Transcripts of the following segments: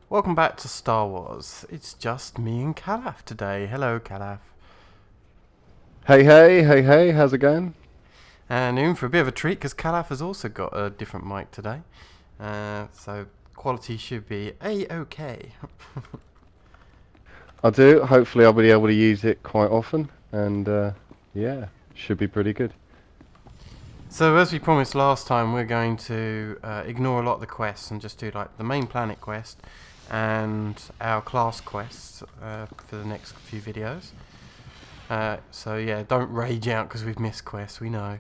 Welcome back to Star Wars. It's just me and Kallath today. Hello, Kallath. Hey, how's it going? And in for a bit of a treat because Kallath has also got a different mic today. So quality should be A-OK. I do. Hopefully, I'll be able to use it quite often, and yeah, should be pretty good. So as we promised last time, we're going to ignore a lot of the quests and just do like the main planet quest and our class quests for the next few videos. So yeah, don't rage out because we've missed quests, we know.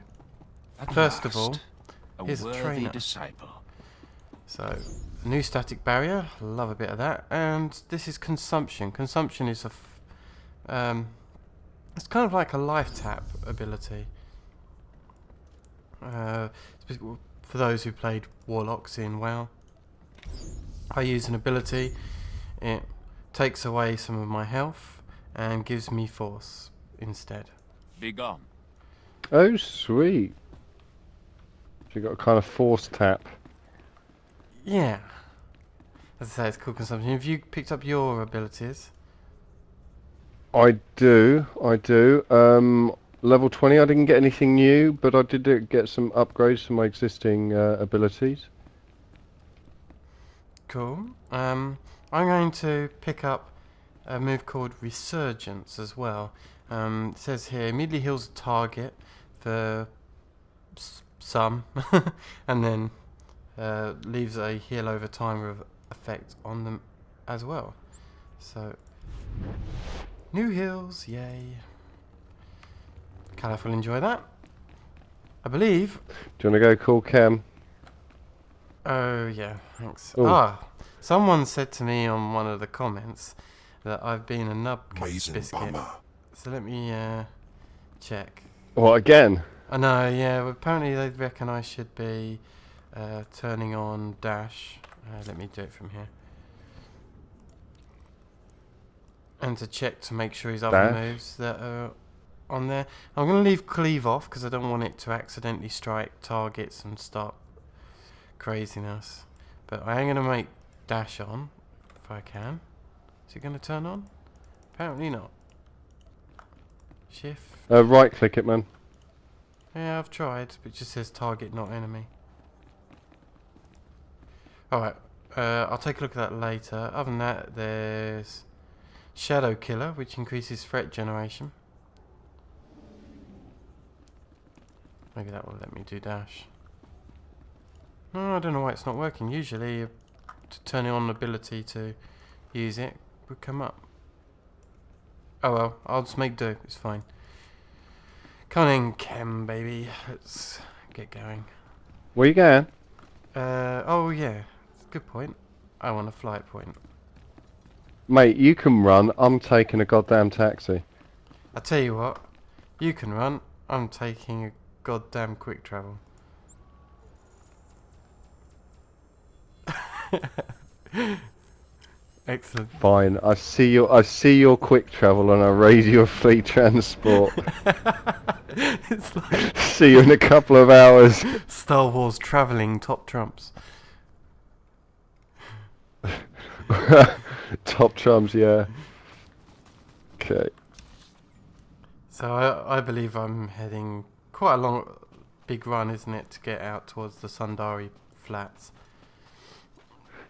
At First of all, last, a here's a worthy trainer. disciple. So, new static barrier, love a bit of that. And this is consumption. Consumption is it's kind of like a life tap ability. For those who played Warlocks in WoW, I use an ability. It takes away some of my health and gives me force instead. Be gone. Oh, sweet. So you got a kind of force tap. Yeah. As I say, it's called consumption. Have you picked up your abilities? I do. Level 20. I didn't get anything new, but I did get some upgrades to my existing abilities. Cool. I'm going to pick up a move called Resurgence as well. It says here, immediately heals a target for some, and then leaves a heal over time with effect on them as well. So, new heals, yay. Kallath will enjoy that. I believe. Do you want to go call Cam? Oh, yeah, thanks. Ooh. Someone said to me on one of the comments that I've been a nubcase Amazing biscuit. bummer. So let me check. What again? I know, yeah, well, apparently they reckon I should be turning on dash. Let me do it from here. And to check to make sure his other Dash? moves that are on there. I'm going to leave cleave off because I don't want it to accidentally strike targets and start craziness. But I am going to make dash on if I can. Is it going to turn on? Apparently not. Shift. Right click it, man. Yeah, I've tried, but it just says target, not enemy. Alright, I'll take a look at that later. Other than that, there's Shadow Killer, which increases threat generation. Maybe that will let me do dash. No, I don't know why it's not working. Usually, to turn on ability to use it would come up. Oh well, I'll just make do. It's fine. Come on in, Chem, baby. Let's get going. Where you going? Oh yeah, good point. I want a flight point. Mate, you can run. I'm taking a goddamn taxi. I tell you what, you can run. I'm taking a goddamn quick travel. Excellent. Fine. I see your quick travel, and I raise your fleet transport. It's like See you in a couple of hours. Star Wars travelling top trumps. Top trumps, yeah. Okay. So I believe I'm heading quite a long, big run, isn't it, to get out towards the Sundari flats.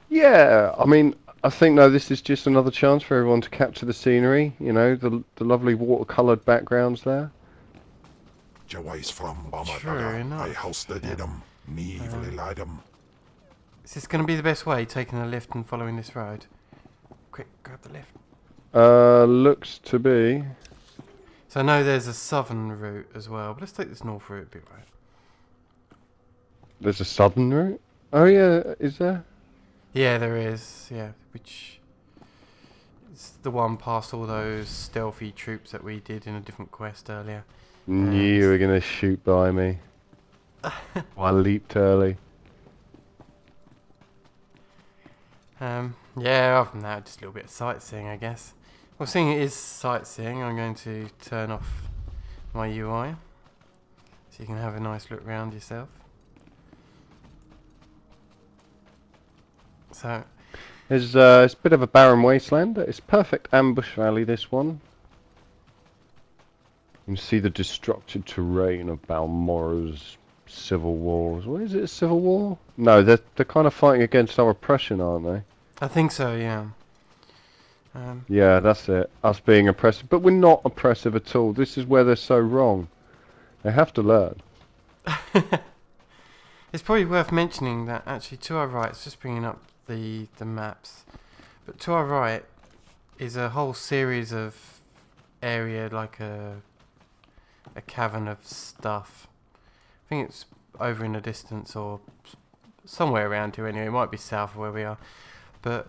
Yeah, I mean, I think no, this is just another chance for everyone to capture the scenery. You know, the lovely watercoloured backgrounds there. Jawais from True Bamadaga. enough. I hosted Yeah. them. Me evilly lied them. Is this going to be the best way, taking the lift and following this road? Quick, grab the lift. Looks to be. So I know there's a southern route as well, but let's take this north route a bit, right? There's a southern route. Oh yeah, is there? Yeah, there is, yeah, which is the one past all those stealthy troops that we did in a different quest earlier. Knew you were gonna shoot by me. I leaped early. Yeah, other than that, just a little bit of sightseeing, I guess. Well, seeing it is sightseeing, I'm going to turn off my UI so you can have a nice look round yourself. So, It's a bit of a barren wasteland. It's perfect ambush valley, this one. You can see the destructive terrain of Balmora's civil wars. What is it, a civil war? No, they're kind of fighting against our oppression, aren't they? I think so, yeah. Yeah, that's it. Us being oppressive. But we're not oppressive at all. This is where they're so wrong. They have to learn. It's probably worth mentioning that actually to our right, it's just bringing up the maps, but to our right is a whole series of area, like a cavern of stuff. I think it's over in the distance or somewhere around here anyway. It might be south of where we are, but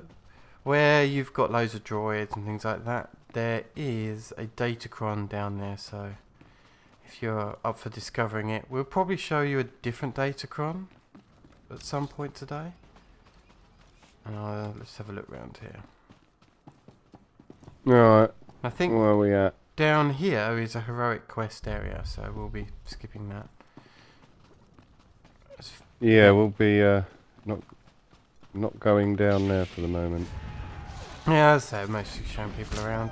where you've got loads of droids and things like that, there is a datacron down there, so if you're up for discovering it, we'll probably show you a different datacron at some point today. And let's have a look around here. Alright, I think where are we at? down here is a heroic quest area, so we'll be skipping that. Yeah, we'll be not going down there for the moment. Yeah, as I say, mostly showing people around.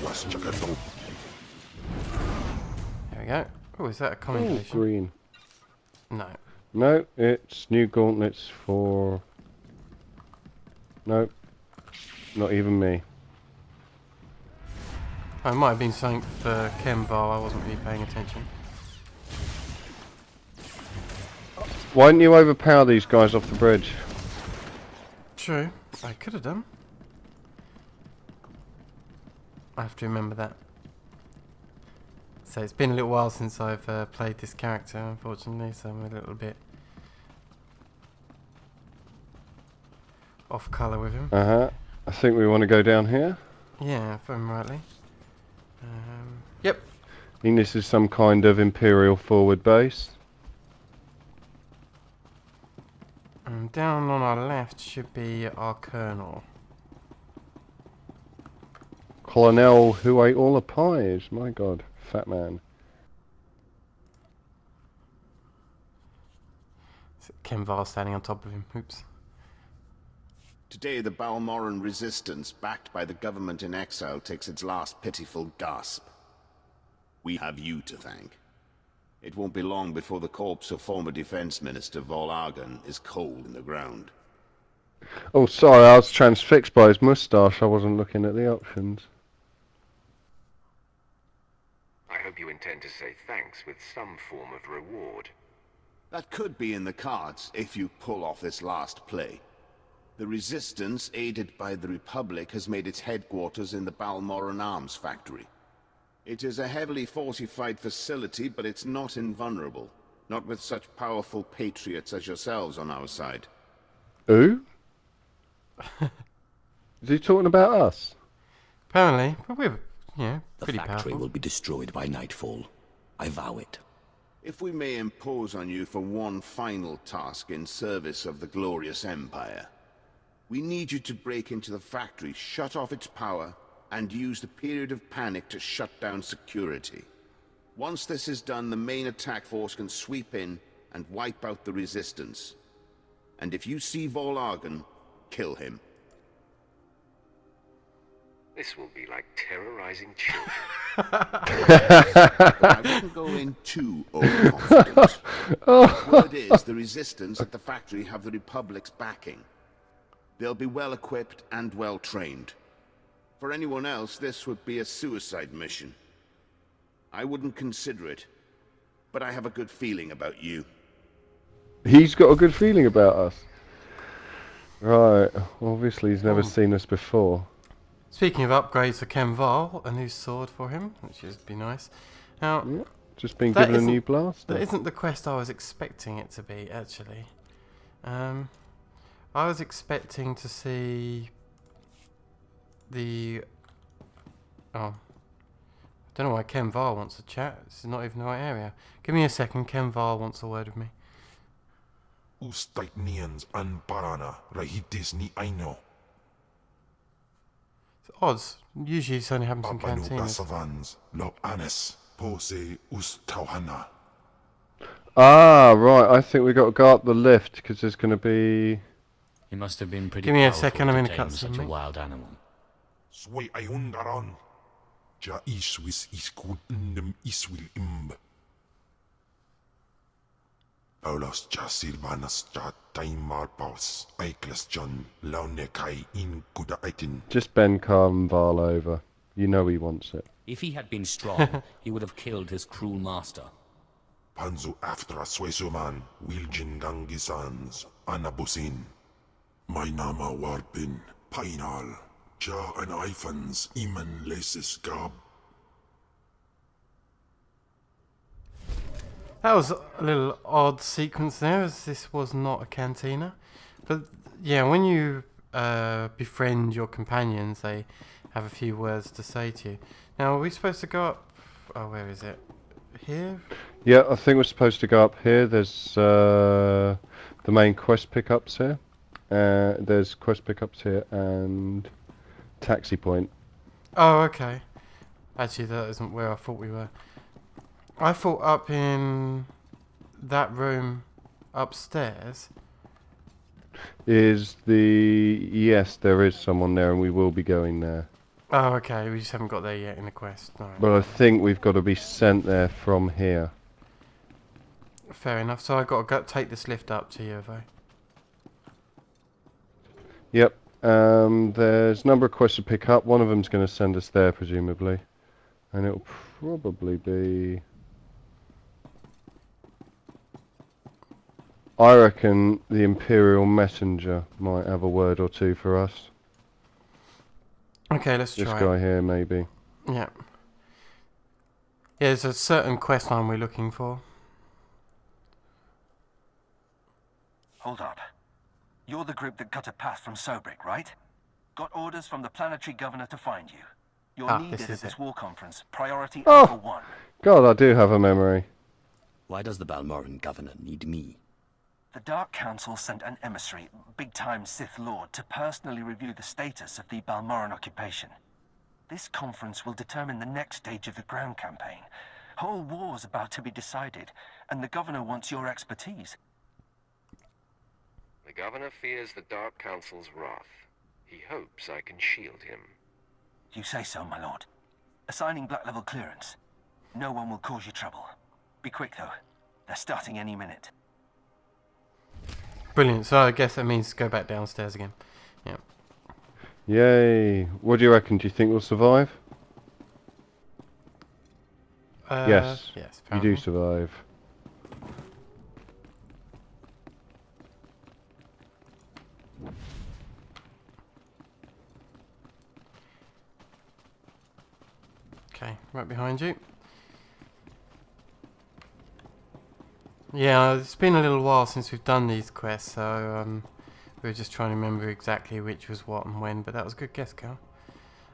Was Jagato. There we go. Oh, is that a Oh, commendation? green. No. No, it's new gauntlets for... Nope. Not even me. Oh, it might have been something for Kemval, I wasn't really paying attention. Why didn't you overpower these guys off the bridge? True, I could have done. I have to remember that. So it's been a little while since I've played this character, unfortunately, so I'm a little bit off colour with him. Uh-huh. I think we want to go down here. Yeah, if I'm rightly. Yep. I think this is some kind of Imperial forward base. And down on our left should be our Colonel. Colonel who ate all the pies. My god, fat man. Is it Kemval standing on top of him? Oops. Today, the Balmoran resistance, backed by the government in exile, takes its last pitiful gasp. We have you to thank. It won't be long before the corpse of former Defense Minister Vol Argon is cold in the ground. Oh, sorry, I was transfixed by his moustache. I wasn't looking at the options. I hope you intend to say thanks with some form of reward. That could be in the cards if you pull off this last play. The Resistance, aided by the Republic, has made its headquarters in the Balmoran Arms Factory. It is a heavily fortified facility, but it's not invulnerable. Not with such powerful patriots as yourselves on our side. Who? Is he talking about us? Apparently, but we're, yeah, The pretty factory powerful. will be destroyed by nightfall. I vow it. If we may impose on you for one final task in service of the glorious Empire, we need you to break into the factory, shut off its power, and use the period of panic to shut down security. Once this is done, the main attack force can sweep in and wipe out the Resistance. And if you see Vol Argon, kill him. This will be like terrorizing children. But I wouldn't go in too overconfident. Word is, the Resistance at the factory have the Republic's backing. They'll be well equipped and well trained. For anyone else, this would be a suicide mission. I wouldn't consider it, but I have a good feeling about you. He's got a good feeling about us. Right, obviously he's never seen us before. Speaking of upgrades for Kemval, a new sword for him, which would be nice. Now, Yeah, just been That given a isn't- new blaster. that isn't the quest I was expecting it to be, actually. I was expecting to see the... Oh. I don't know why Kemval wants to chat. This is not even the right area. Give me a second. Kemval wants a word with me. Ustaitnians an parana, rahitis ni aino. It's odds. Usually this only happens in Papanu cantinas. basavans, lo anes, pose ustauhana. Ah, right. I think we got to go up the lift because there's going to be. He must have been pretty Give me a powerful second, I'm to in a tame cutscene, such a mate. wild animal. Sway ayundaran. Ja iswis iskut indem iswil imb. Paulas ja silvanas ja taimar paus. Aiklas John launekai in kuda aitin. Just bend Carnval over. You know he wants it. If he had been strong, he would have killed his cruel master. Panzu aftra swesuman wiljin gangisans anabusin. My nama warpin painal. Ja an eifans iman leses gab. That was a little odd sequence there, as this was not a cantina. But yeah, when you befriend your companions, they have a few words to say to you. Now, are we supposed to go up? Oh, where is it? Here? Yeah, I think we're supposed to go up here. There's the main quest pickups here. There's quest pickups here and taxi point. Oh, okay. Actually, that isn't where I thought we were. I thought up in that room upstairs. Is the yes, there is someone there, and we will be going there. Oh, okay. We just haven't got there yet in the quest. Alright. But I think we've got to be sent there from here. Fair enough. So I've got to go take this lift up to you, have I? Yep. There's a number of quests to pick up. One of them's going to send us there, presumably, and it'll probably be. I reckon the Imperial Messenger might have a word or two for us. Okay, let's This try. guy here, maybe. Yeah. Yeah, there's a certain quest line we're looking for. Hold up. You're the group that cut a path from Sobrik, right? Got orders from the planetary governor to find you. You're This needed is at this it. war conference. Priority Oh! Alpha 1. God, I do have a memory. Why does the Balmoran governor need me? The Dark Council sent an emissary, big-time Sith Lord, to personally review the status of the Balmoran occupation. This conference will determine the next stage of the ground campaign. Whole war's about to be decided, and the governor wants your expertise. The governor fears the Dark Council's wrath. He hopes I can shield him. You say so, my lord. Assigning black level clearance. No one will cause you trouble. Be quick, though. They're starting any minute. Brilliant. So I guess that means go back downstairs again. Yeah. Yay. What do you reckon? Do you think we'll survive? Yes. Yes. You do Apparently. survive. Okay, right behind you. Yeah, it's been a little while since we've done these quests, so we were just trying to remember exactly which was what and when, but that was a good guess, Carl.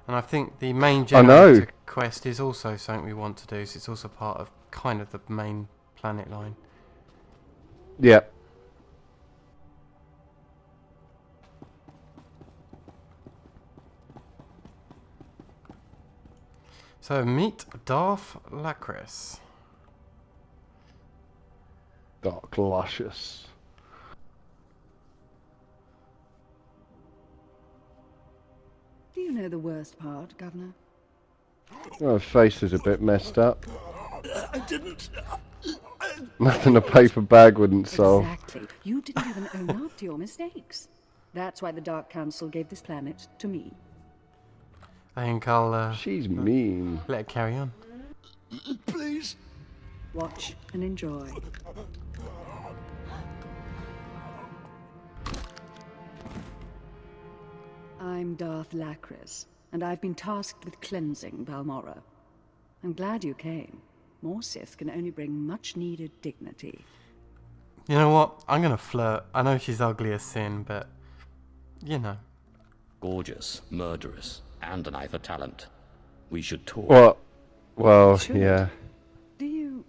And I think the main generator quest is also something we want to do, so it's also part of kind of the main planet line. Yeah. So meet Darth Lacris. Dark luscious. Do you know the worst part, Governor? Oh, her face is a bit messed up. I didn't. Nothing a paper bag wouldn't solve. Exactly. You didn't even own up to your mistakes. That's why the Dark Council gave this planet to me. I think I'll She's mean. let it carry on. Please. Watch and enjoy. I'm Darth Lacris, and I've been tasked with cleansing Balmora. I'm glad you came. More Sith can only bring much-needed dignity. You know what? I'm gonna flirt. I know she's ugly as sin, but you know. Gorgeous, murderous, and an eye for talent. We should talk. What? Well, Should. yeah. Do you...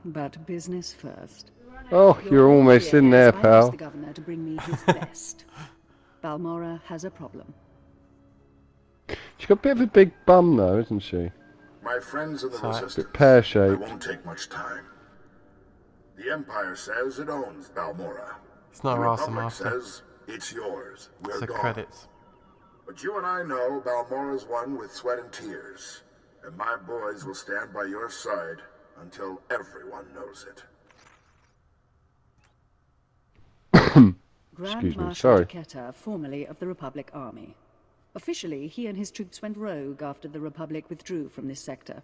but business first. Oh, you're almost in there, I asked pal. the governor to bring me his best. Balmora has a problem. She's got a bit of a big bum, though, isn't she? My friends in the Sorry. Resistance, Bit pear-shaped. I won't take much time. The Empire says it owns Balmora. It's not The a Rasa Republic Master. says it's yours. We're It's the gone. credits. But you and I know Balmora's won with sweat and tears. And my boys will stand by your side until everyone knows it. Grand Excuse me, Marshal sorry. Jaquetta, formerly of the Republic Army. Officially, he and his troops went rogue after the Republic withdrew from this sector.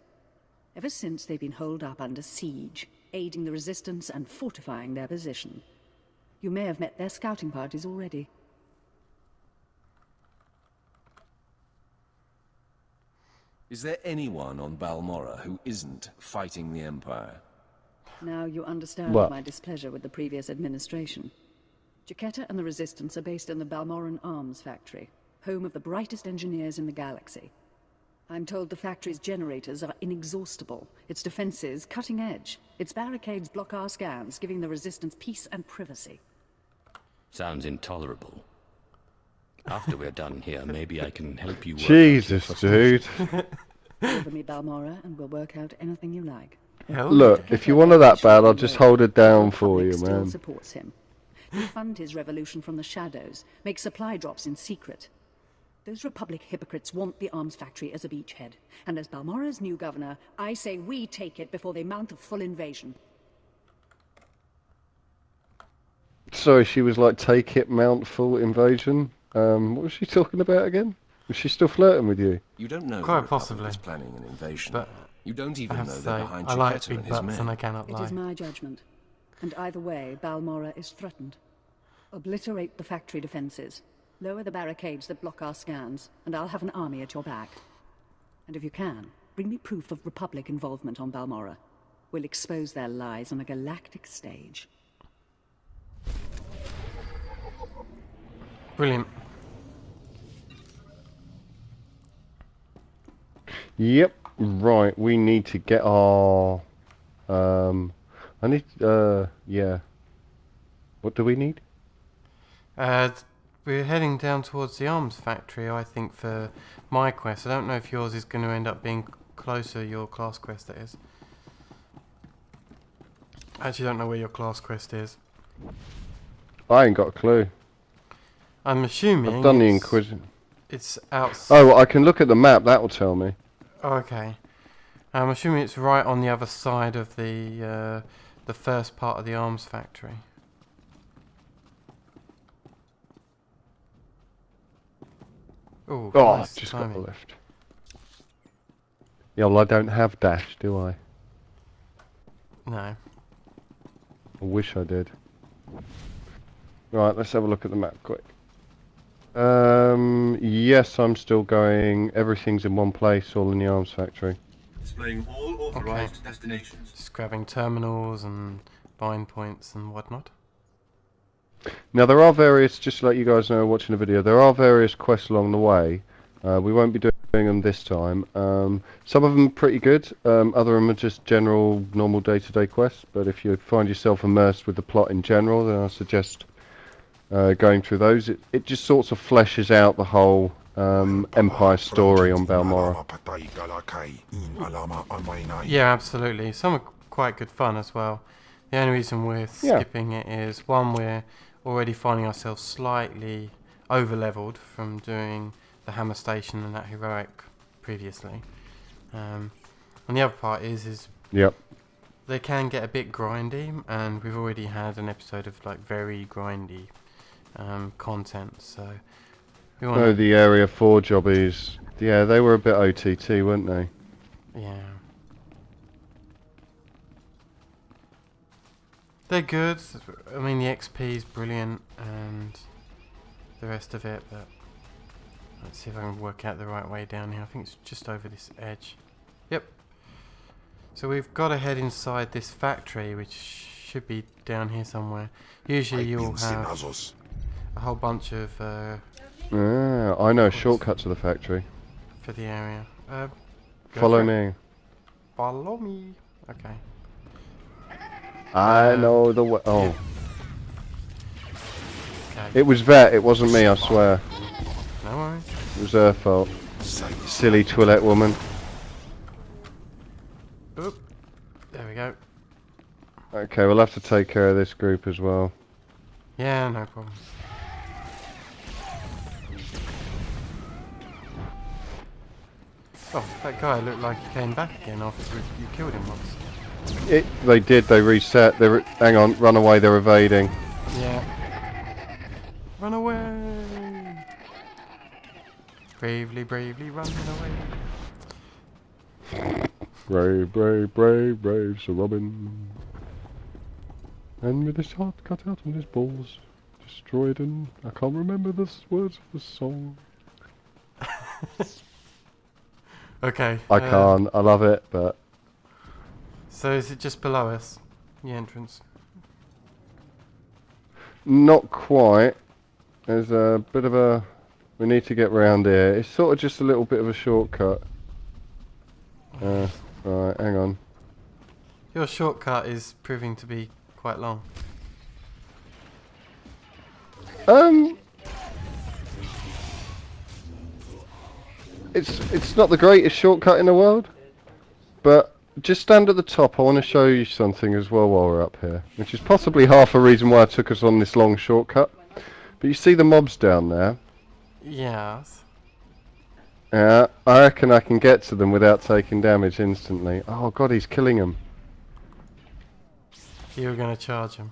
Ever since, they've been holed up under siege, aiding the resistance and fortifying their position. You may have met their scouting parties already. Is there anyone on Balmora who isn't fighting the Empire? Now you understand What? my displeasure with the previous administration. Jaquetta and the Resistance are based in the Balmoran Arms Factory, home of the brightest engineers in the galaxy. I'm told the factory's generators are inexhaustible, its defenses cutting edge, its barricades block our scans, giving the Resistance peace and privacy. Sounds intolerable. After we're done here, maybe I can help you work out Jesus, your frustration. dude. Give me Balmora and we'll work out anything you like. Hell Look, if you want her that bad, I'll just hold it down for The you, Republic still man. supports him. You fund his revolution from the shadows, make supply drops in secret. Those Republic hypocrites want the arms factory as a beachhead. And as Balmora's new governor, I say we take it before they mount a full invasion. Sorry, she was like, take it, mount full invasion. What was she talking about again? Was she still flirting with you? You don't know Quite the Republic possibly. is planning an invasion. But you don't I even have know to they're say, behind I like Jaquetta big and his butts and I men. cannot It lie. is my judgment. And either way, Balmora is threatened. Obliterate the factory defenses. Lower the barricades that block our scans, and I'll have an army at your back. And if you can, bring me proof of Republic involvement on Balmora. We'll expose their lies on a galactic stage. Brilliant. Yep. Right, we need to get our... I need... yeah. What do we need? We're heading down towards the arms factory, I think, for my quest. I don't know if yours is going to end up being closer, your class quest, that is. I actually don't know where your class quest is. I ain't got a clue. I'm assuming I've done the it's- Inquisition. It's outside. Oh, I can look at the map, that will tell me. Okay. I'm assuming it's right on the other side of the first part of the arms factory. Ooh, Oh, nice just got timing. the left. Yeah, well, I don't have dash, do I? No. I wish I did. Right, let's have a look at the map quick. Yes, I'm still going. Everything's in one place, all in the arms factory. Displaying all authorized destinations. Just grabbing terminals and bind points and whatnot. Now, there are various, just to let you guys know watching the video, there are various quests along the way. We won't be doing them this time. Some of them are pretty good, other of them are just general, normal day-to-day quests. But if you find yourself immersed with the plot in general, then I suggest going through those. It just sort of fleshes out the whole Empire story on Balmora. Yeah, absolutely. Some are quite good fun as well. The only reason we're skipping it is, one, we're already finding ourselves slightly over-leveled from doing the Hammer Station and that heroic previously. And the other part is Yep. they can get a bit grindy, and we've already had an episode of like very grindy content, so we want Oh, the Area 4 jobbies. Yeah, they were a bit OTT, weren't they? yeah. They're good. I mean, the XP is brilliant, and the rest of it, but let's see if I can work out the right way down here. I think it's just over this edge. Yep. So we've got to head inside this factory, which should be down here somewhere. Usually you'll have a whole bunch of I know a shortcut to the factory. for the area. Go Follow for it. me. Follow me. Okay. I know the way. Oh. Okay. It was Vet, it wasn't me, I swear. No worries. It was her fault. Silly Twilette woman. Oop. There we go. Okay, we'll have to take care of this group as well. Yeah, no problem. Oh, that guy looked like he came back again after you killed him once. They did. They reset. Hang on. Run away. They're evading. Yeah. Run away! Bravely, bravely run away. Brave, brave, brave, brave Sir Robin. And with his heart cut out and his balls destroyed, and I can't remember the words of the song. Okay. I can't. I love it, but. So is it just below us, the entrance? Not quite. There's a bit of a... We need to get round here. It's sort of just a little bit of a shortcut. Right, hang on. Your shortcut is proving to be quite long. It's not the greatest shortcut in the world, but just stand at the top. I want to show you something as well while we're up here, which is possibly half a reason why I took us on this long shortcut. But you see the mobs down there? Yes. Yeah, I reckon I can get to them without taking damage instantly. Oh god, he's killing them. You were going to charge him.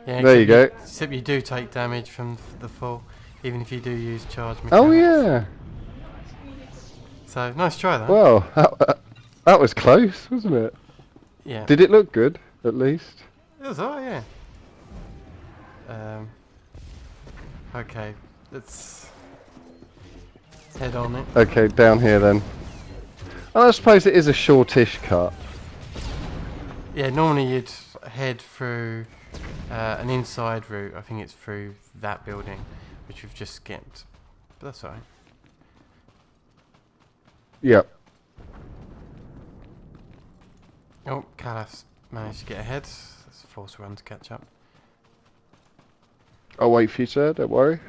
Yeah, there you go. Except you do take damage from the fall, even if you do use charge mechanics. Oh yeah. So, nice try though. Well, that was close, wasn't it? Yeah. Did it look good, at least? It was alright, yeah. Okay, let's head on it. Okay, down here then. Oh, I suppose it is a shortish cut. Yeah, normally you'd head through an inside route. I think it's through that building, which we've just skipped. But that's alright. Yep. Oh, Kallath's managed to get ahead. Let's force a run to catch up. I'll wait for you, sir. Don't worry.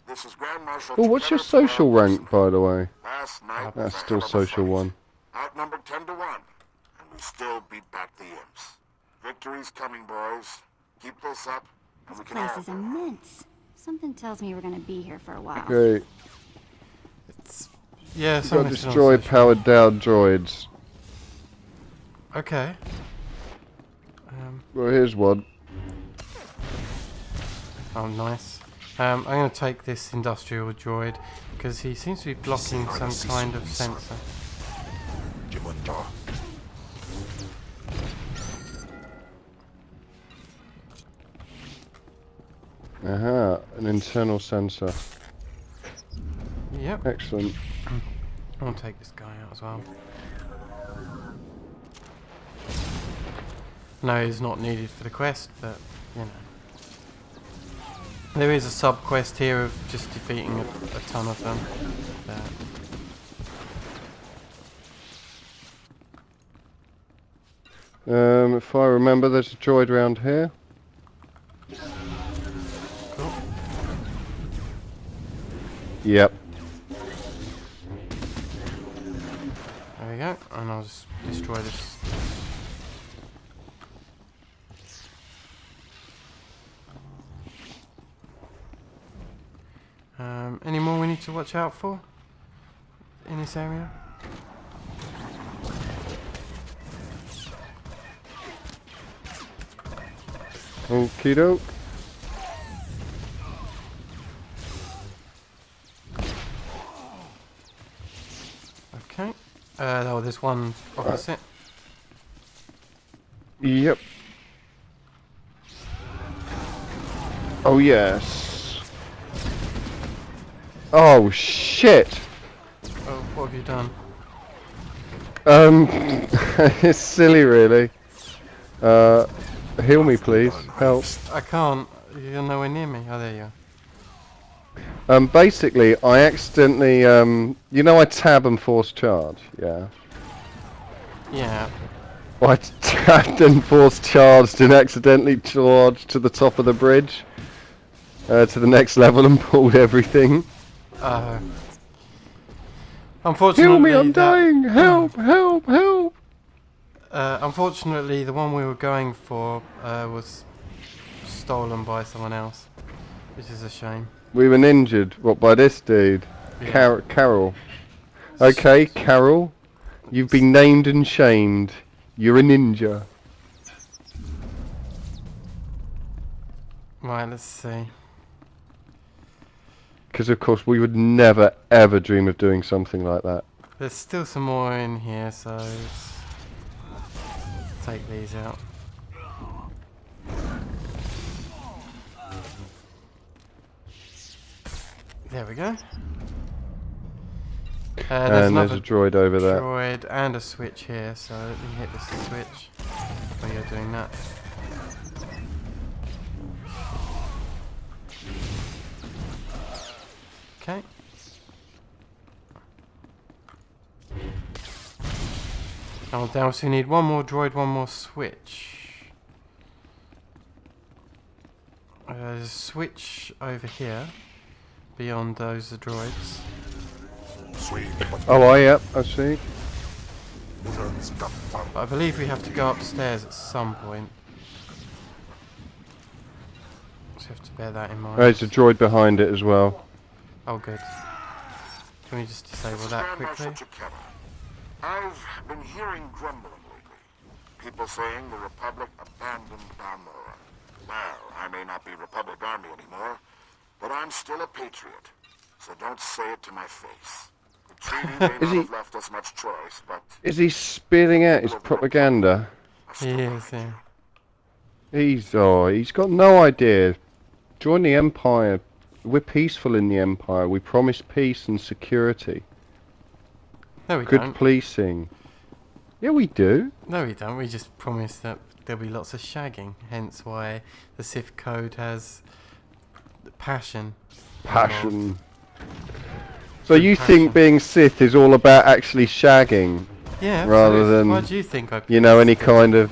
This is Grand Marshal. Oh, what's your social rank, by the way? Last night That's still social 1. Outnumbered 10 to 1, and we still beat back the imps. Victory's coming, boys. Keep this up, and we can This have place is immense. Something tells me we're gonna be here for a while. Okay. Yeah, we've got destroy powered down droids. Okay. Well, here's one. Oh, nice. I'm going to take this industrial droid because he seems to be blocking some kind of sensor. Aha, an internal sensor. Yep. Excellent. I want to take this guy out as well. No, he's not needed for the quest, but, you know. There is a sub-quest here of just defeating a ton of them. If I remember, there's a droid around here. Cool. Yep. There we go, and I'll just destroy this. Any more we need to watch out for in this area? Okie doke. Okay. Oh, there's one opposite. Yep. Oh yes. Oh shit. Oh, what have you done? It's silly really. Heal me please. Help. I can't. You're nowhere near me. Oh, there you are. Basically, I accidentally, you know I tab and force charge, yeah? Yeah. Well, I tabbed and force charged and accidentally charged to the top of the bridge. To the next level and pulled everything. Unfortunately, heal me, I'm dying! Help, help, help! Unfortunately, the one we were going for was stolen by someone else, which is a shame. We've been injured. What, by this dude? Yeah. Carol. Okay, Carol. You've been named and shamed. You're a ninja. Right, let's see. Because of course we would never ever dream of doing something like that. There's still some more in here, so let's take these out. There we go. And there's a droid over there. Droid and a switch here, so let me hit this switch while you're doing that. Okay. Oh, down. So we need one more droid, one more switch. There's a switch over here, beyond those droids. Oh, yeah, I see. But I believe we have to go upstairs at some point. So you have to bear that in mind. There's a droid behind it as well. Oh, good. Can we just disable that quickly? I've been hearing grumbling lately. People saying the Republic abandoned Balmora. Well, I may not be Republic Army anymore, but I'm still a patriot. So don't say it to my face. The treaty may not have left us much choice, but... Is he spitting out his propaganda? He is, yeah. He's got no idea. Join the Empire. We're peaceful in the Empire. We promise peace and security. No, we Good don't. policing. Yeah, we do. No, we don't. We just promise that there'll be lots of shagging. Hence why the Sith Code has passion. Passion. So you think being Sith is all about actually shagging? Yeah, rather than, why do you think you know, any kind of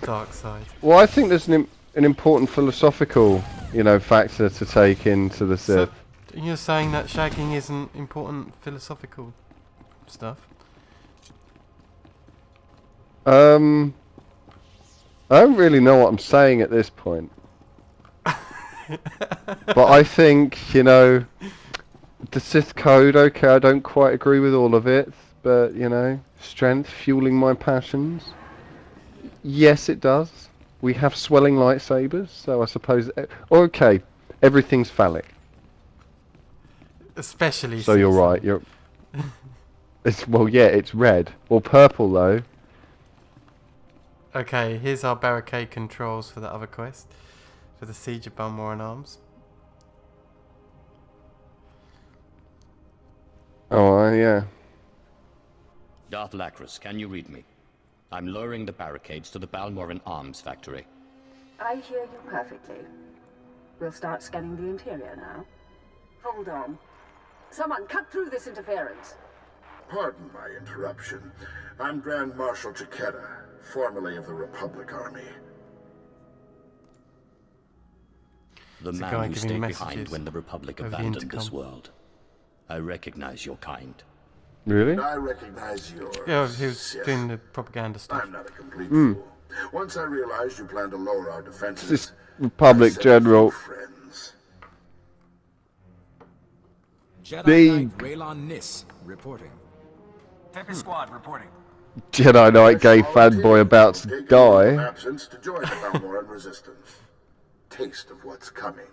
dark side? Well, I think there's an important philosophical, you know, factor to take into the Sith. So you're saying that shagging isn't important philosophical stuff? I don't really know what I'm saying at this point. But I think, you know, the Sith Code, okay, I don't quite agree with all of it, but, you know, strength fueling my passions. Yes, it does. We have swelling lightsabers, so I suppose... Okay, everything's phallic. Especially... So you're right, you're... Well, yeah, it's red. Or purple, though. Okay, here's our barricade controls for the other quest. For the Siege of Balmoran Arms. Oh, yeah. Darth Lacris, can you read me? I'm lowering the barricades to the Balmoran Arms factory. I hear you perfectly. We'll start scanning the interior now. Hold on. Someone cut through this interference. Pardon my interruption. I'm Grand Marshal Chiquetta, formerly of the Republic Army. The man who stayed behind when the Republic abandoned this world. I recognize your kind. Really? I recognize yours. Yeah, he was doing the propaganda stuff. I'm not a complete fool. Once I realized you plan to lower our defenses... This Republic General... Jedi Knight Raylon Nis, reporting. Tempest Squad, reporting. Jedi Knight gay fanboy about to die. ...absence to join the Balmoran resistance. Taste of what's coming.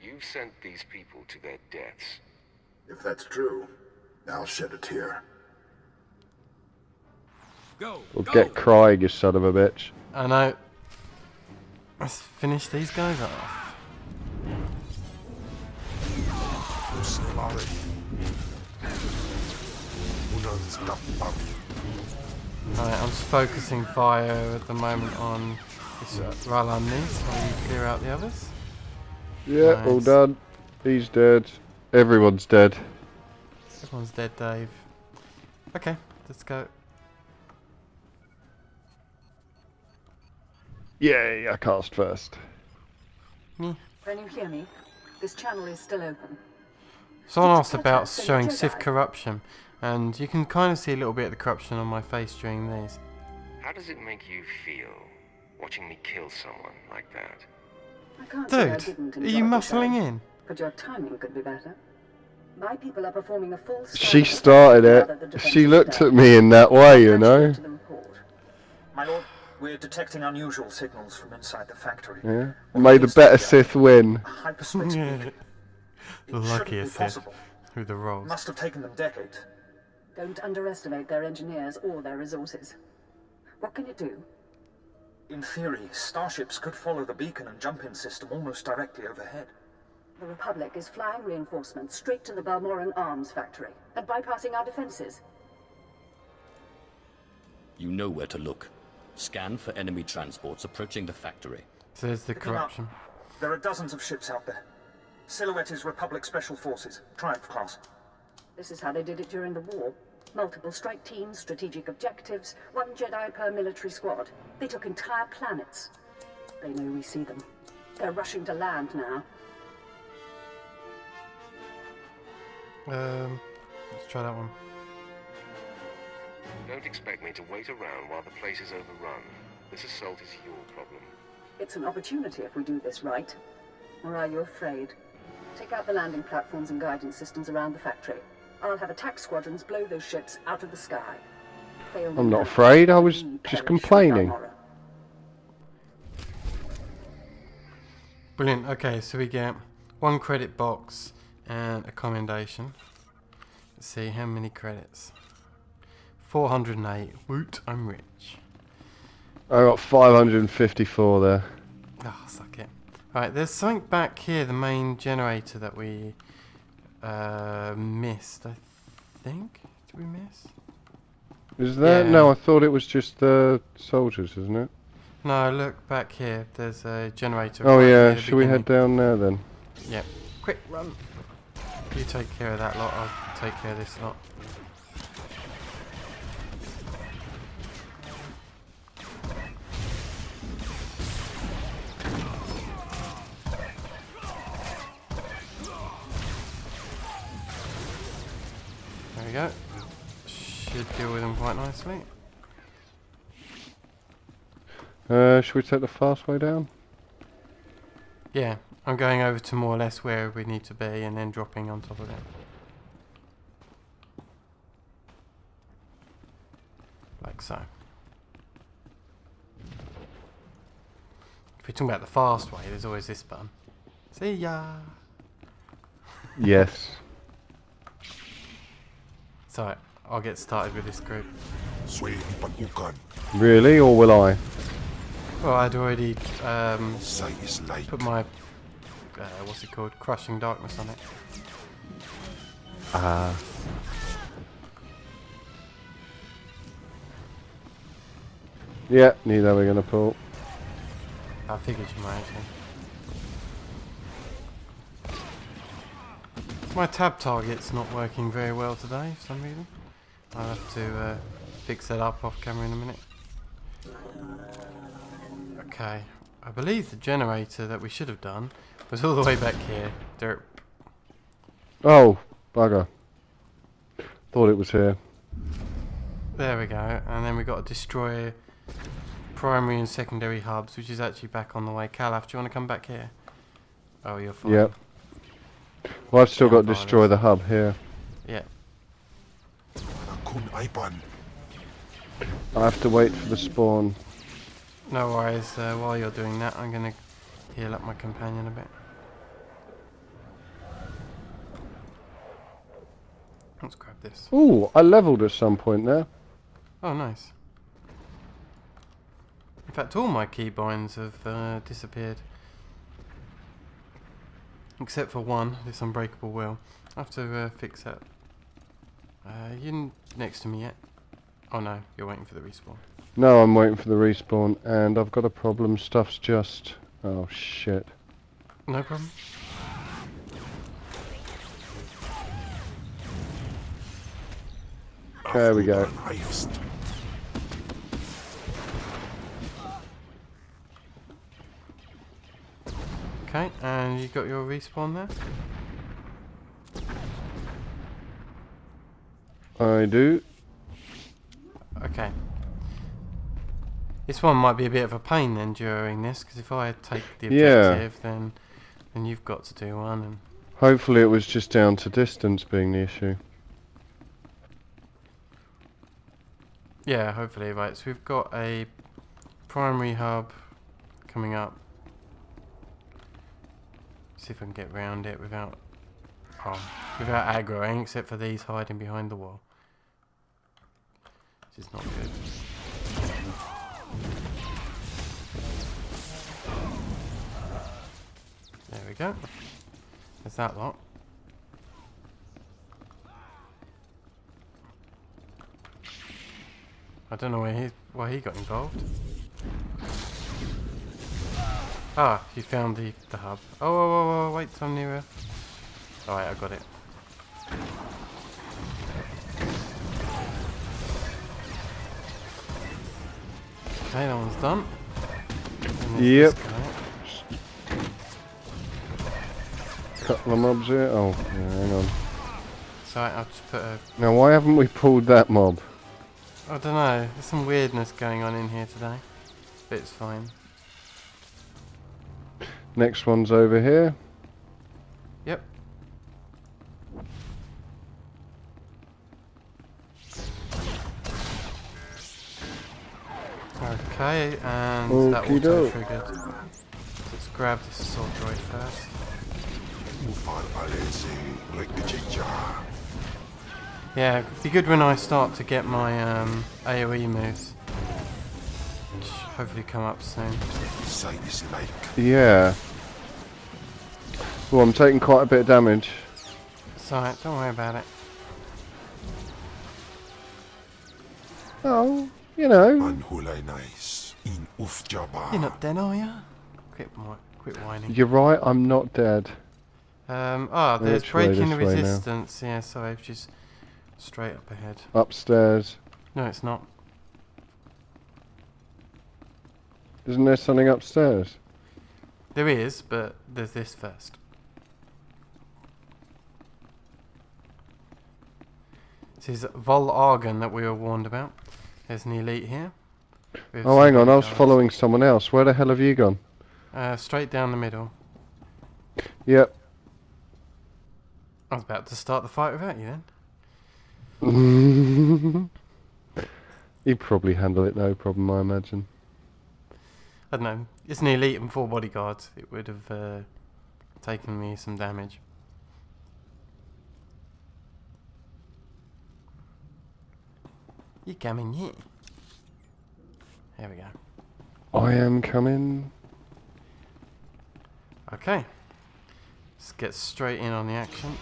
You've sent these people to their deaths. If that's true, I'll shed a tear. Go! Well, get crying, you son of a bitch. I know. Let's finish these guys off. Alright, I'm just focusing fire at the moment on this Ralannis while you clear out the others. Yeah, Nice. all done. He's dead. Everyone's dead. Everyone's dead, Dave. Okay, let's go. Yay, I cast first. Yeah. Can you hear me? This channel is still open. Someone asked about showing Sith corruption, and you can kind of see a little bit of the corruption on my face during these. How does it make you feel, watching me kill someone like that? I can't say I Dude, didn't are enjoy you the muscling show, in? but your timing could be better. My people are performing a full She started it. She looked at me in that way, you know. My lord, we're detecting unusual signals from inside the factory. Yeah. Made a better Sith win. Hyperspace beacon. The luckiest Sith with the rolls. Must have taken them decades. Don't underestimate their engineers or their resources. What can you do? In theory, starships could follow the beacon and jump-in system almost directly overhead. The Republic is flying reinforcements straight to the Balmoran arms factory and bypassing our defenses. You know where to look. Scan for enemy transports approaching the factory. So there's the corruption. There are dozens of ships out there. Silhouette is Republic Special Forces, Triumph class. This is how they did it during the war. Multiple strike teams, strategic objectives, 1 Jedi per military squad. They took entire planets. They know we see them. They're rushing to land now. Let's try that one. Don't expect me to wait around while the place is overrun. This assault is your problem. It's an opportunity if we do this right. Or are you afraid? Take out the landing platforms and guidance systems around the factory. I'll have attack squadrons blow those ships out of the sky. I'm not afraid, I was just complaining. Brilliant. Okay, so we get 1 credit box and a commendation. Let's see how many credits. 408. Woot, I'm rich. I got 554 there. Ah, suck it. Right, there's something back here, the main generator that we missed, I think. Did we miss? Is there? Yeah. No, I thought it was just the soldiers, isn't it? No, look back here. There's a generator. Oh right yeah, near the should we head beginning. down there then? Yep. Quick, run. You take care of that lot, I'll take care of this lot. There we go. Should deal with them quite nicely. Should we take the fast way down? Yeah, I'm going over to more or less where we need to be and then dropping on top of it. Like so. If we're talking about the fast way, there's always this button. See ya! Yes. So, I'll get started with this group. Really, or will I? Well, I'd already put my, what's it called, Crushing Darkness on it. Ah. Yeah, knew they were going to pull. I figured you might actually. My tab target's not working very well today for some reason. I'll have to fix that up off camera in a minute. Okay, I believe the generator that we should have done was all the way back here. Derp. Oh, bugger. Thought it was here. There we go, and then we got to destroy primary and secondary hubs, which is actually back on the way. Kallath, do you want to come back here? Oh, you're fine. Yep. Well, I've still got to destroy the hub here. Yeah. I have to wait for the spawn. No worries, while you're doing that, I'm going to heal up my companion a bit. Let's grab this. Ooh, I leveled at some point there. Oh, nice. In fact, all my keybinds have disappeared. Except for one, this unbreakable will. I have to fix that. You next to me yet? Oh no, you're waiting for the respawn. No, I'm waiting for the respawn, and I've got a problem. Stuff's just... Oh, shit. No problem. There we go. Okay, and you got your respawn there? I do. Okay. This one might be a bit of a pain then during this, because if I take the objective, then you've got to do one. And hopefully it was just down to distance being the issue. yeah, hopefully, right. So we've got a primary hub coming up. See if I can get around it without aggroing, except for these hiding behind the wall. Which is not good. There we go. There's that lot. I don't know why he got involved. Ah, you found the hub. Oh, wait, I'm nearer. Alright, I got it. Okay, that one's done. Yep. Couple of mobs here. Oh, yeah, hang on. Sorry, I'll just put a... Now, why haven't we pulled that mob? I don't know. There's some weirdness going on in here today. But it's fine. Next one's over here. Yep. Okay, and that auto triggered. Let's grab this assault droid first. Yeah, it'd be good when I start to get my AoE moves, which hopefully come up soon. Yeah. Well, I'm taking quite a bit of damage. It's alright, don't worry about it. Oh, you know. You're not dead, are you? Quit whining. You're right, I'm not dead. There's breaking the resistance. Yeah, sorry, just straight up ahead. Upstairs. No, it's not. Isn't there something upstairs? There is, but there's this first. This is Vol Argon that we were warned about. There's an elite here. Oh, hang on, I was following someone else. Where the hell have you gone? Straight down the middle. Yep. I was about to start the fight without you then. You'd probably handle it no problem, I imagine. I don't know. It's an elite and 4 bodyguards. It would have taken me some damage. You coming here? There we go. I am coming. Okay. Let's get straight in on the action.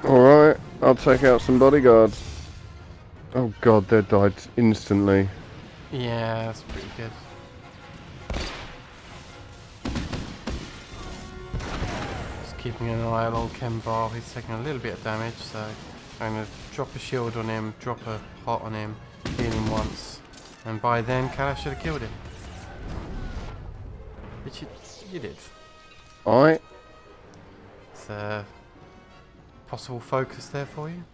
Alright, I'll take out some bodyguards. Oh god, they died instantly. Yeah, that's pretty good. Just keeping an eye on old Kembar. He's taking a little bit of damage, so I'm going to drop a shield on him, drop a hot on him, heal him once, and by then Kallath should have killed him. Which you did. Alright. It's a possible focus there for you?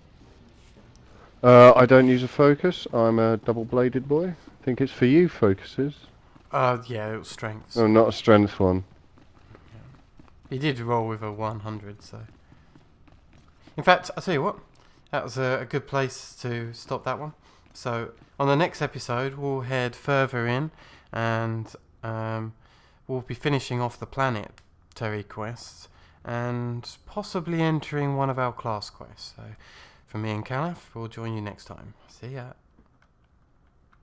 I don't use a focus. I'm a double-bladed boy. I think it's for you, focuses. Yeah, it was strengths. Oh, not a strength one. Yeah. He did roll with a 100, so... In fact, I'll tell you what. That was a good place to stop that one. So, on the next episode, we'll head further in, and we'll be finishing off the planetary quests, and possibly entering one of our class quests. So, from me and Kallath, we'll join you next time. See ya.